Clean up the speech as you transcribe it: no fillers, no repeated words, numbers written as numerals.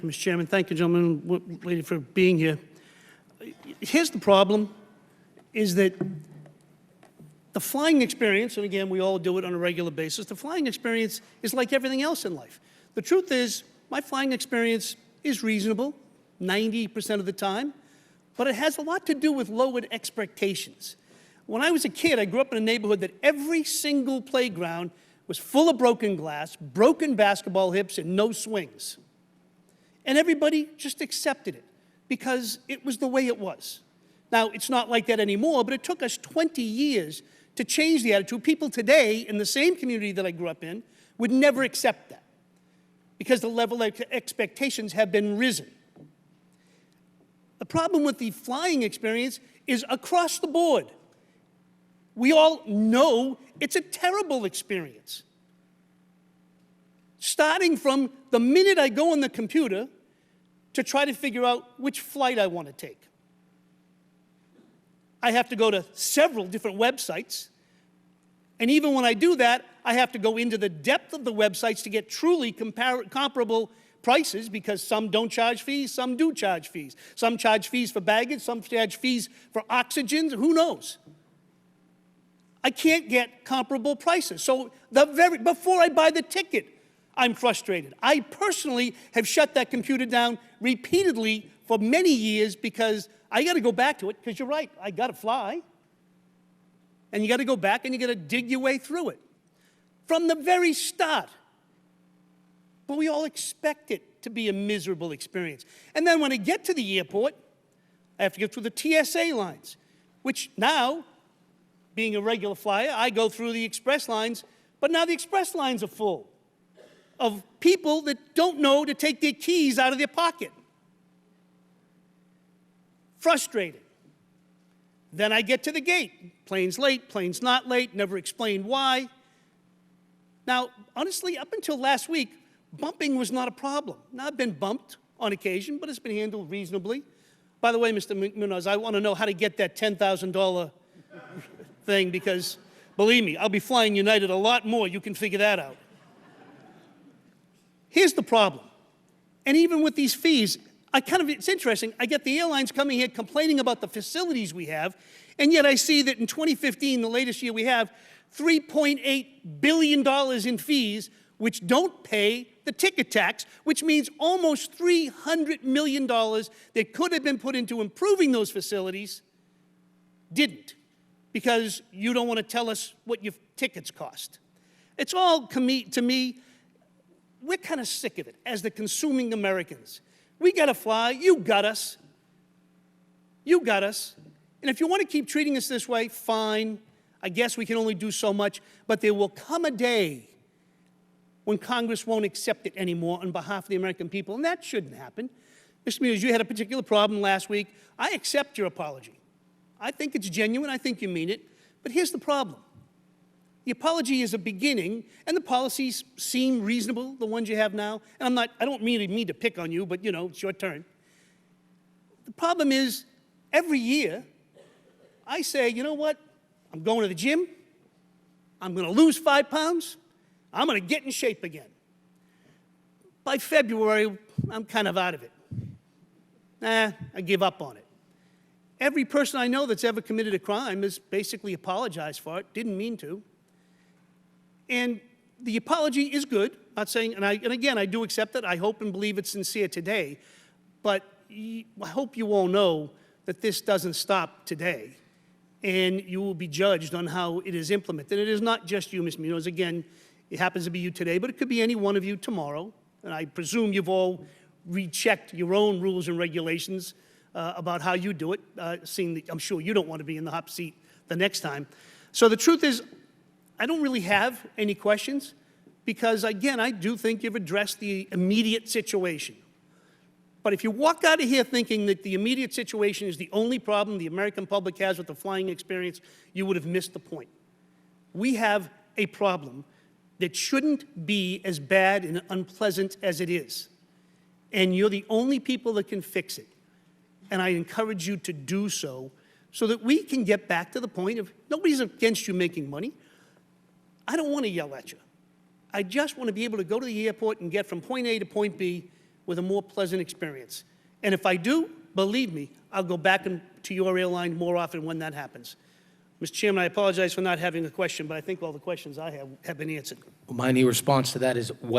Mr. Chairman. Thank you, gentlemen, lady, for being here. Here's the problem, is that the flying experience, and again, we all do it on a regular basis, the flying experience is like everything else in life. The truth is, my flying experience is reasonable 90% of the time, but it has a lot to do with lowered expectations. When I was a kid, I grew up in a neighborhood that every single playground was full of broken glass, broken basketball hips, and no swings. And everybody just accepted it because it was the way it was. Now, it's not like that anymore, but it took us 20 years to change the attitude. People today in the same community that I grew up in would never accept that because the level of expectations have been risen. The problem with the flying experience is across the board. We all know it's a terrible experience. Starting from the minute I go on the computer to try to figure out which flight I want to take. I have to go to several different websites, and even when I do that, I have to go into the depth of the websites to get truly comparable prices, because some don't charge fees, some do charge fees. Some charge fees for baggage, some charge fees for oxygen, who knows? I can't get comparable prices. So before I buy the ticket, I'm frustrated. I personally have shut that computer down repeatedly for many years because I got to go back to it, because you're right, I got to fly. And you got to go back and you got to dig your way through it from the very start. But we all expect it to be a miserable experience. And then when I get to the airport, I have to go through the TSA lines, which now, being a regular flyer, I go through the express lines, but now the express lines are full of people that don't know to take their keys out of their pocket. Frustrated. Then I get to the gate. Plane's late, plane's not late, never explained why. Now, honestly, up until last week, bumping was not a problem. Now, I've been bumped on occasion, but it's been handled reasonably. By the way, Mr. Munoz, I want to know how to get that $10,000 thing, because, believe me, I'll be flying United a lot more. You can figure that out. Here's the problem. And even with these fees, it's interesting. I get the airlines coming here complaining about the facilities we have, and yet I see that in 2015, the latest year we have, $3.8 billion in fees, which don't pay the ticket tax, which means almost $300 million that could have been put into improving those facilities didn't, because you don't want to tell us what your tickets cost. It's all, to me, we're kind of sick of it as the consuming Americans. We got to fly. You got us. You got us. And if you want to keep treating us this way, fine. I guess we can only do so much. But there will come a day when Congress won't accept it anymore on behalf of the American people, and that shouldn't happen. Mr. Munoz, you had a particular problem last week. I accept your apology. I think it's genuine. I think you mean it. But here's the problem. The apology is a beginning, and the policies seem reasonable, the ones you have now. And I don't mean to pick on you, but, you know, it's your turn. The problem is, every year, I say, you know what? I'm going to the gym. I'm going to lose 5 pounds. I'm going to get in shape again. By February, I'm kind of out of it. I give up on it. Every person I know that's ever committed a crime has basically apologized for it, didn't mean to. And the apology is good. I'm not saying, and again, I do accept it. I hope and believe it's sincere today. But I hope you all know that this doesn't stop today. And you will be judged on how it is implemented. It is not just you, Ms. Munoz. Again, it happens to be you today, but it could be any one of you tomorrow. And I presume you've all rechecked your own rules and regulations about how you do it, seeing that I'm sure you don't want to be in the hot seat the next time. So the truth is, I don't really have any questions because, again, I do think you've addressed the immediate situation. But if you walk out of here thinking that the immediate situation is the only problem the American public has with the flying experience, you would have missed the point. We have a problem that shouldn't be as bad and unpleasant as it is. And you're the only people that can fix it. And I encourage you to do so that we can get back to the point of nobody's against you making money. I don't want to yell at you. I just want to be able to go to the airport and get from point A to point B with a more pleasant experience. And if I do, believe me, I'll go back to your airline more often when that happens. Mr. Chairman, I apologize for not having a question, but I think all the questions I have been answered. My only response to that is, well,